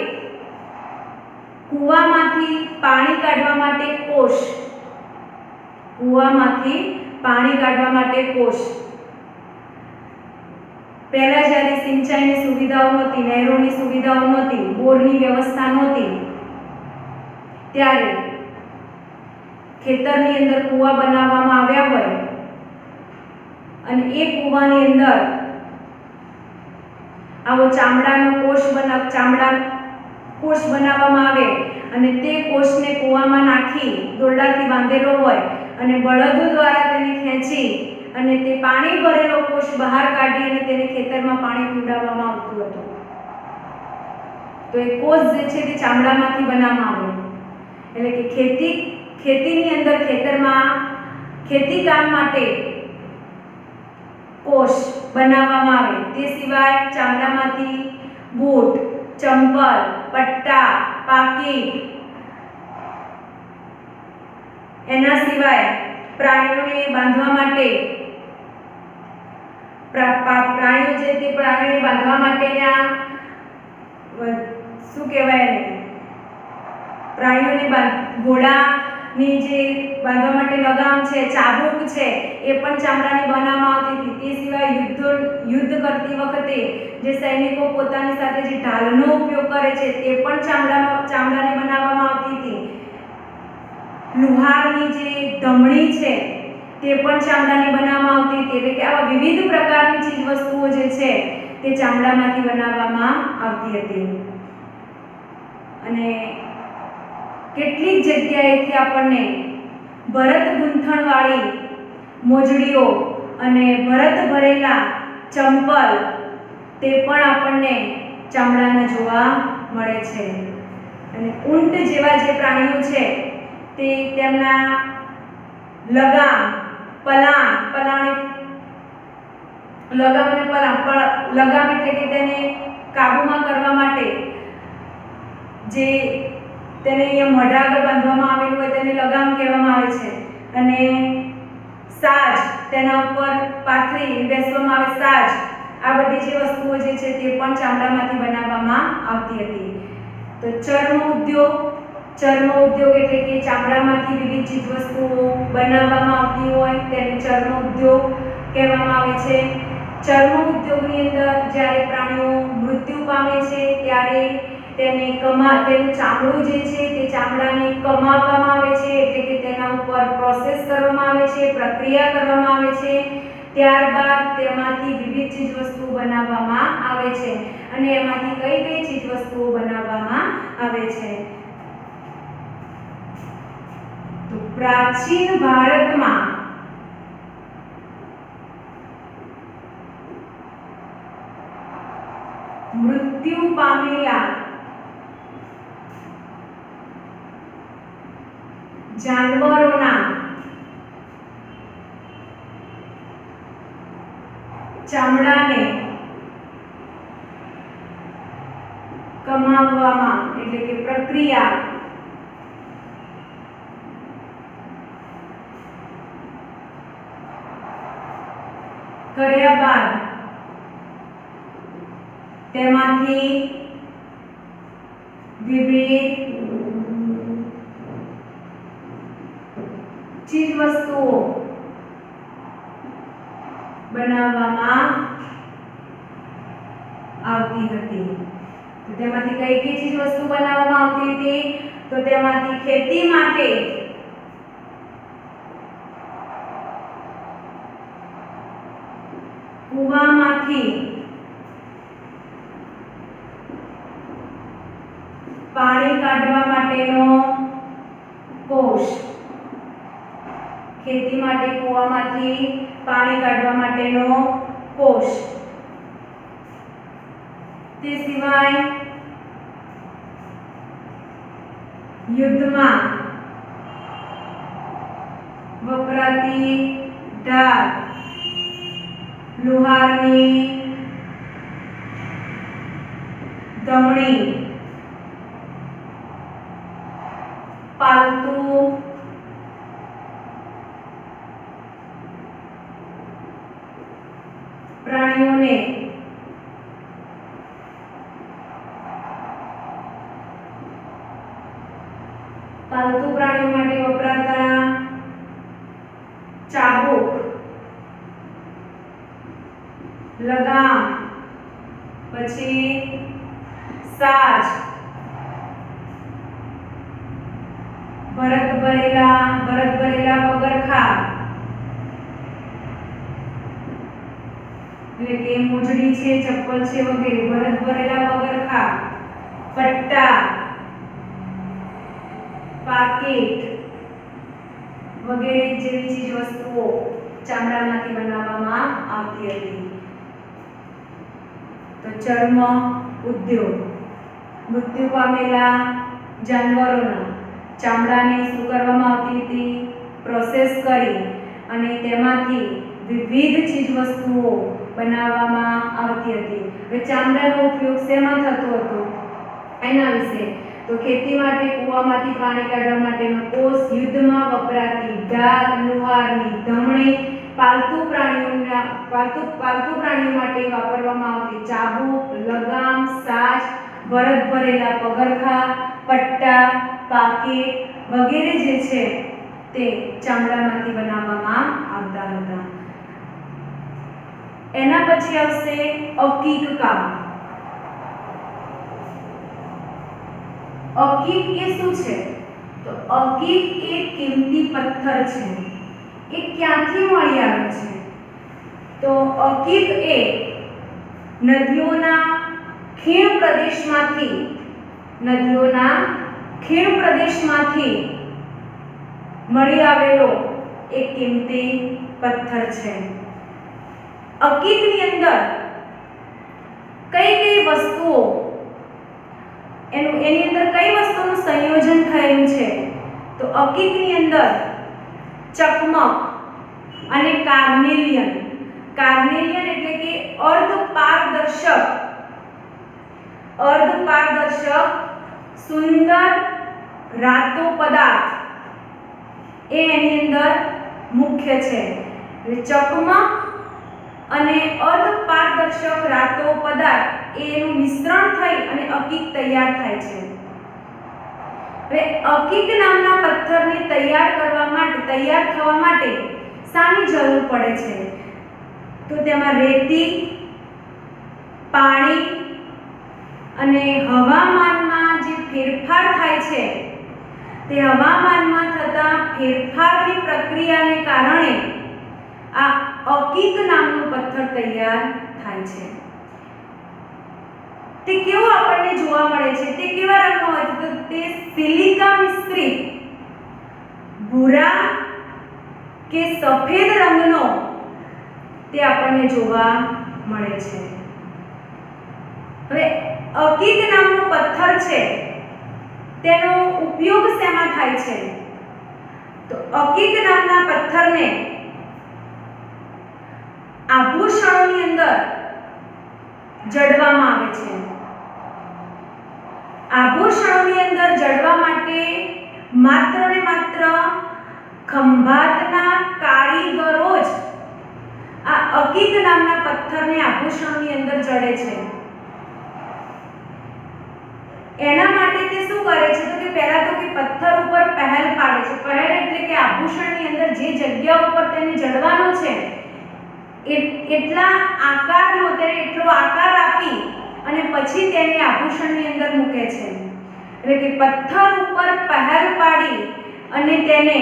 કૂવામાંથી પાણી કાઢવા માટે કોષ, કૂવામાંથી પાણી કાઢવા માટે કોષ. પહેલા જ્યારે સિંચાઈની સુવિધાઓ નહોતી, નહેરોની સુવિધાઓ નહોતી, બોરની વ્યવસ્થા નહોતી, ત્યારે ખેતરની અંદર કૂવા બનાવવામાં આવ્યા હોય અને એ કૂવાની અંદર આવો ચામડાનો કોષ બનાવવામાં આવે અને તે કોષને કૂવામાં નાખી દોરડાથી બાંધેલો હોય અને બળદો દ્વારા તેને ખેંચી અને તે પાણી ભરેલો કોષ બહાર કાઢી અને તેને ખેતરમાં પાણી પીવડાવવામાં આવતું હતું. તો એ કોષ જે છે તે ચામડામાંથી બનાવવામાં આવે. એટલે કે ખેતીની અંદર, ખેતરમાં ખેતી કામ માટે કોષ બનાવવામાં આવે. તે સિવાય ચામડામાંથી બૂટ, ચંપલ, પટ્ટા, પાકીટ, એના સિવાય પ્રાણીઓને બાંધવા માટે પ્રાણીઓને બાંધવા માટેના શું કહેવાય એને, ઘોડાની જે બાંધવા માટે લગામ છે, ચાબુક છે, એ પણ ચામડાની બનાવવામાં આવતી હતી. તે સિવાય યુદ્ધ કરતી વખતે જે સૈનિકો પોતાની સાથે જે ઢાલનો ઉપયોગ કરે છે તે પણ ચામડાની બનાવવામાં આવતી હતી. લુહારની જે ધમણી છે તે પણ ચામડાની બનાવવામાં આવતી હતી. એટલે કે આવા વિવિધ પ્રકારની ચીજ વસ્તુઓ જે છે તે ચામડામાંથી બનાવવામાં આવતી હતી. અને કેટલીક જગ્યાએથી આપણને ભરત ગૂંથણવાળી મોજડીઓ અને ભરત ભરેલા ચંપલ તે પણ આપણને ચામડાના જોવા મળે છે. અને ઊંટ જેવા જે પ્રાણીઓ છે તે તેમના લગામ, લગામ એટલે કે તેને કાબૂમાં કરવા માટે જે તેને અહીંયા મઢ આગળ બાંધવામાં આવેલું હોય તેને લગામ કહેવામાં આવે છે. અને સાજ, તેના ઉપર પાથરી બેસવામાં આવે સાજ. આ બધી જે વસ્તુઓ જે છે તે પણ ચામડામાંથી બનાવવામાં આવતી હતી. તો ચર્મ ઉદ્યોગ એટલે કે ચામડામાંથી વિવિધ ચીજ વસ્તુઓ બનાવવામાં આવતી હોય તેને ચર્મ ઉદ્યોગ કહેવામાં આવે છે. ચર્મ ઉદ્યોગની અંદર જ્યારે પ્રાણીઓ મૃત્યુ પામે છે ત્યારે તેનું ચામડું જે છે તે ચામડાને કમાવવામાં આવે છે. એટલે કે તેના ઉપર પ્રોસેસ કરવામાં આવે છે, પ્રક્રિયા કરવામાં આવે છે. ત્યારબાદ તેમાંથી વિવિધ ચીજ વસ્તુઓ બનાવવામાં આવે છે. અને એમાંથી કઈ કઈ ચીજ વસ્તુઓ બનાવવામાં આવે છે? તો પ્રાચીન ભારતમાં મૃત્યુ પામેલા જાનવરોના ચામડાને કમાવવામાં એટલે કે પ્રક્રિયા કર્યા બાદ તેમાંથી વિવિધ ચીજવસ્તુઓ બનાવવામાં આવતી હતી. તો તેમાંથી કઈ કઈ ચીજવસ્તુ બનાવવામાં આવતી હતી? તો તેમાંથી ખેતી માટે કૂવામાંથી પાણી કાઢવા માટેનો કોષ, ખેતી માટે કૂવામાંથી પાણી કાઢવા માટેનો કોષ, તે સિવાય યુદ્ધમાં વપરાતી ઢાલ, લુહારની ધમણી, પાલતુ પ્રાણીઓને પાલતુ પ્રાણીઓ માટે વપરાતા ચાબુક, લગામ, પછી સાજ, ભરત ભરેલા પગરખા એટલે કે મોજડી છે, ચપ્પલ છે વગેરે, ભરત ભરેલા પગરખા, પટ્ટા, પાકીટ વગેરે જેવી ચીજ વસ્તુઓ ચામડામાંથી બનાવવામાં આવતી હતી. તો ચર્મ ઉદ્યોગ, મૃત્યુ પામેલા જાનવરોના ચામડાને શું કરવામાં આવતી હતી? પ્રોસેસ કરી અને તેમાંથી વિવિધ ચીજ વસ્તુઓ બનાવવામાં આવતી હતી. હવે ચામડાનો ઉપયોગ શેમાં થતો હતો એના વિશે. તો ખેતી માટે કૂવામાંથી પાણી કાઢવા માટેનો કોષ, યુદ્ધમાં વપરાતી ઢાલ, લુહારની ધમણી, પાલતુ પ્રાણીઓ માટે વાપરવામાં આવતી ચાબુક, લગામ, સાજ, ભરત ભરેલા પગરખા, પટ્ટા, પાકીટ વગેરે જે છે તે ચામડામાંથી બનાવવામાં આવતા હતા. એના પછી આવશે અકીક કામ. અકીક એ શું છે? તો અકીક એ કિંમતી પથ્થર છે. એ ક્યાંથી મળી આવે છે? તો અકીક એ નદીઓના ખીણ પ્રદેશમાંથી મળી આવેલો એક કિંમતી પથ્થર છે. અકીકની અંદર કઈ વસ્તુઓ એની અંદર કઈ વસ્તુનું સંયોજન થયેલું છે? તો અકીકની અંદર ચકમક અને કાર્નેલિયન એટલે કે અર્ધપારદર્શક સુંદર રાતો પદાર્થ એ એની અંદર મુખ્ય છે. એટલે ચકમક અને અર્ધપારદર્શક રાતો પદાર્થ એનું મિશ્રણ થઈ અને અકીક તૈયાર થાય છે. હવે અકીક નામના પથ્થરને તૈયાર થવા માટે શાની જરૂર પડે છે? તો તેમાં રેતી, પાણી અને હવામાનમાં જે ફેરફાર થાય છે તે હવામાનમાં થતા ફેરફારની પ્રક્રિયાને કારણે આ અકીક નામનું પથ્થર તૈયાર થાય છે. તે કેવો આપણને જોવા મળે છે? તે કેવા રંગનો હોય છે? તો તે સિલિકા મિશ્રિત ભૂરા કે સફેદ રંગનો તે આપણને જોવા મળે છે. હવે અકીક નામનો પથ્થર છે તેનો ઉપયોગ શેમાં થાય છે? તો અકીક નામના પથ્થરને આભૂષણોની અંદર જડવામાં આવે છે. આભૂષણોની અંદર જડવા માટે માત્ર ને માત્ર ખંભાતના કારીગરો જ આ અકીક નામના પથ્થરને આભૂષણની અંદર જડે છે. એના માટે તે શું કરે છે તો કે પહેલા તો કે પથ્થર ઉપર પહેલ પાડે છે. પહેલ એટલે કે આભૂષણની અંદર જે જગ્યા ઉપર તેને જડવાનો છે એટલા આકારનો તેને એટલો આકાર આપી અને પછી તેને આભૂષણની અંદર મૂકે છે. એટલે કે પથ્થર ઉપર પહેલ પાડી અને તેને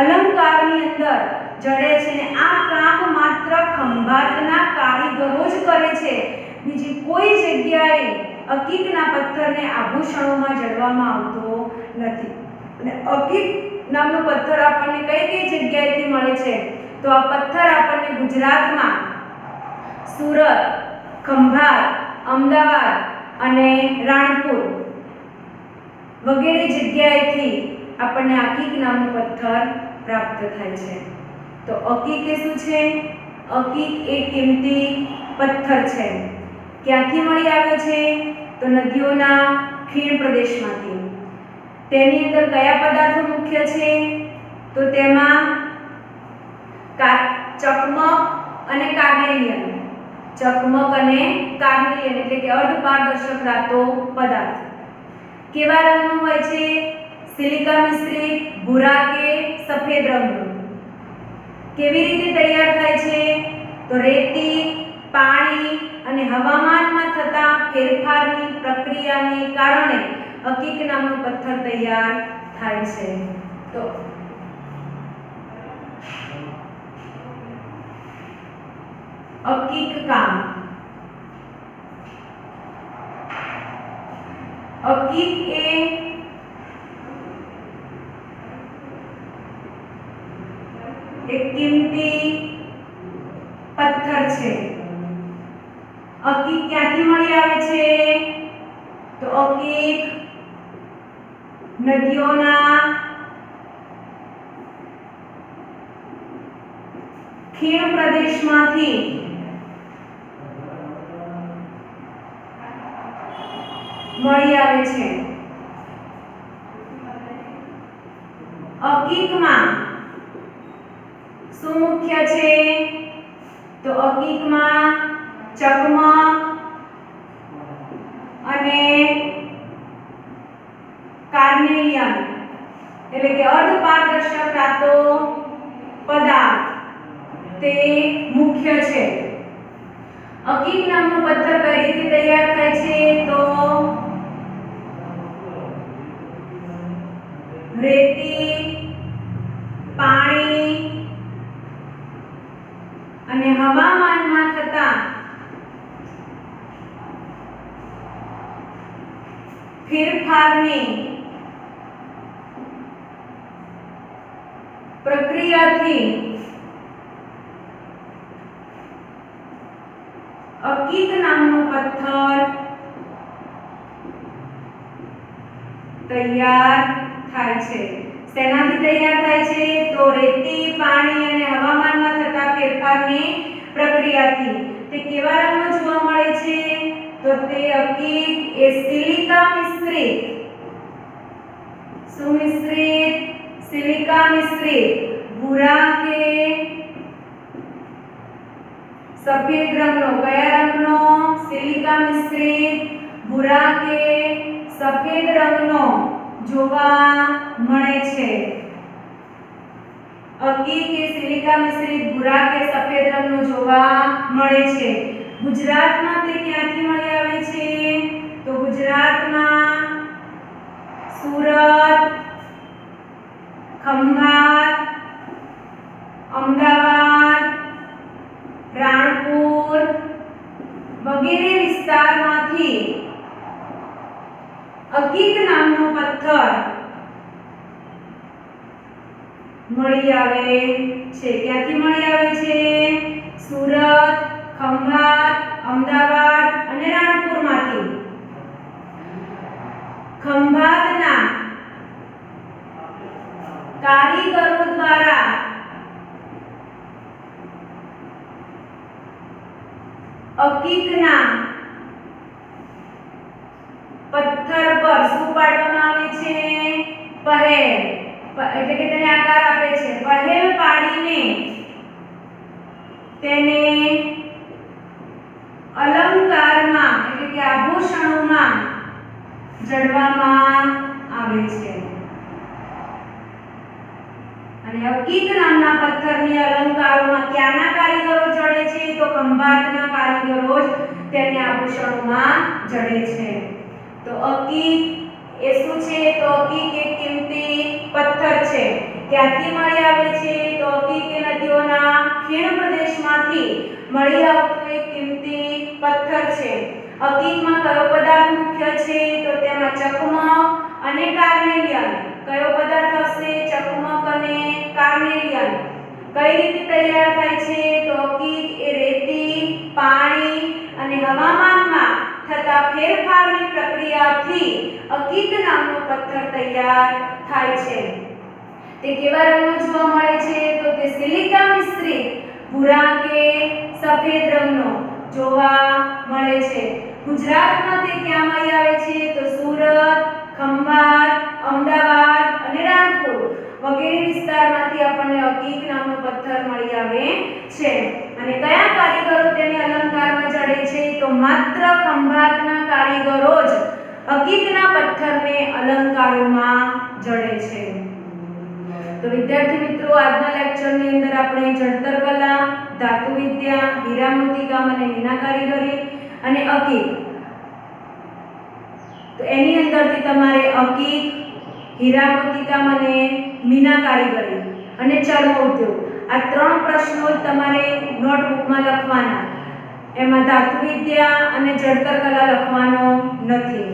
અલંકારની અંદર જડે છે ને આ કામ માત્ર ખંભાતના કારીગરો જ કરે છે. બીજી કોઈ જગ્યાએ અકીકના પથ્થરને આભૂષણોમાં જડવામાં આવતો નથી. અને અકીક નામનો પથ્થર આપણને કઈ કઈ જગ્યાએથી મળે છે તો આ પથ્થર આપણને ગુજરાતમાં સુરત, ખંભાત, અમદાવાદ અને રાણપુર વગેરે જગ્યાએથી આપણને અકીક નામનો પથ્થર પ્રાપ્ત થાય છે. તો અકીક એ શું છે? અકીક એ કિંમતી પથ્થર છે. ક્યાંથી મળી આવ્યો છે તો નદીઓના ખીણ પ્રદેશમાંથી. તેની અંદર કયા પદાર્થો મુખ્ય છે તો તેમાં ચકમક અને કાર્નેલિયન. ચકમક અને કાર્નેલિયન એટલે કે અર્ધપારદર્શક ધાતુ પદાર્થ. કેવા રંગનો હોય છે? સિલિકા મિશ્રિત, ભૂરા કે સફેદ રંગનો. કેવી રીતે તૈયાર થાય છે તો રેતી, પાણી અને હવામાનમાં થતા ફેરફારની પ્રક્રિયાને કારણે અકીક નામનો પથ્થર તૈયાર થાય છે. તો અકીક કામ. અકીક એ એક કિંમતી પથ્થર છે. અકીક ક્યાંથી મળી આવે છે તો અકીક નદીઓના ખીણ પ્રદેશમાંથી મળી આવે છે. અકીકમાં શું મુખ્ય છે તો અકીકમાં ચકમક અને કાર્નેલિયન એટલે કે અર્ધપારદર્શક ધાતુ પદાર્થ તે મુખ્ય છે. અકીક નામનો પથ્થર કઈ રીતે તૈયાર થાય છે તો રેતી, પાણી અને હવામાનમાં થતા ફેરફારની પ્રક્રિયાથી અકીક નામનો પથ્થર તૈયાર થાય છે. શેનાથી તૈયાર થાય છે તો રેતી, પાણી અને હવામાનમાં થતા ફેરફારની પ્રક્રિયાથી. તે કેવા રંગનો જોવા મળે છે તો તે અકીક એ સિલિકા મિશ્રિત, સુમિશ્રિત, સિલિકા મિશ્રિત, ભૂરા કે સફેદ રંગનો. કયા રંગનો? સિલિકા મિશ્રિત, ભૂરા કે સફેદ રંગનો જોવા મળે છે. અકીક એ સિલિકા મિશ્રિત, ભૂરા કે સફેદ રંગનો જોવા મળે છે. ગુજરાતમાં તે ક્યાંથી મળી આવે છે તો ગુજરાતમાં સુરત, ખંભાત, અમદાવાદ, રાણપુર વગેરે વિસ્તારમાંથી અકીક નામનો પથ્થર મળી આવે છે. ક્યાંથી મળી આવે છે? સુરત, ખંભાત, અમદાવાદ અને રાણપુરમાંથી. ખંભાતના કારીગરો દ્વારા અકીકના પથ્થર પર શું પાડવામાં આવે છે? પહેલ. એટલે કે તેને આકાર આપે છે. પહેલ પાડીને તેને અલંકારમાં એટલે કે આભૂષણોમાં જડવામાં આવે છે. અને અકીક નામના પથ્થરની અલંકારોમાં ક્યાંના કારીગરો જડે છે? તો ખંભાતના કારીગરો જ તેને આભૂષણોમાં જડે છે. તો અકીક એ શું છે? તો અકીક એક કિંમતી પથ્થર છે. ક્યાંથી મળી આવે છે? તો અકીક એ નદીઓના ખીણ પ્રદેશમાંથી મળી આવતું એક કિંમતી પથ્થર છે. અકીકમાં કયો પદાર્થ મુખ્ય છે? તો તેમાં ચકમક અને કાર્નેલિયન. કયો પદાર્થ હશે? ચકમક અને કાર્નેલિયન. કઈ રીતે તૈયાર થાય છે? તો અકીક એ રેતી, પાણી અને હવામાનમાં થતા ફેરફારની પ્રક્રિયાથી અકીક નામનો પથ્થર તૈયાર થાય છે. તે કેવા રંગનો જોવા મળે છે? તો તે સિલિકા મિશ્રિત ભૂરા કે સફેદ રંગનો જોવા મળે છે. ગુજરાતમાં તે ક્યાં મળી આવે છે? તો સુરત, ખંભાત, અમદાવાદ અને રાણપુર વગેરે વિસ્તારમાંથી આપણને અકીક નામનો પથ્થર મળી આવે છે. અને કયા કારીગરો તેને અલંકારમાં જડે છે? તો માત્ર ખંભાતના કારીગરો જ અકીકના પથ્થરને અલંકારોમાં જડે છે. તો વિદ્યાર્થી મિત્રો, આજના લેક્ચરની અંદર આપણે જડતર કલા, ધાતુ વિદ્યા, હીરા મોતીકામ અને મીના કારીગરી અને અકીક, તો એની અંદરથી તમારે અકીક, હીરા મોતીકામ અને મીના કારીગરી અને ચર્મ ઉદ્યોગ આ 3 પ્રશ્નો જ તમારે નોટબુકમાં લખવાના. એમાં ધાતુ વિદ્યા અને જડતર કલા લખવાનો નથી.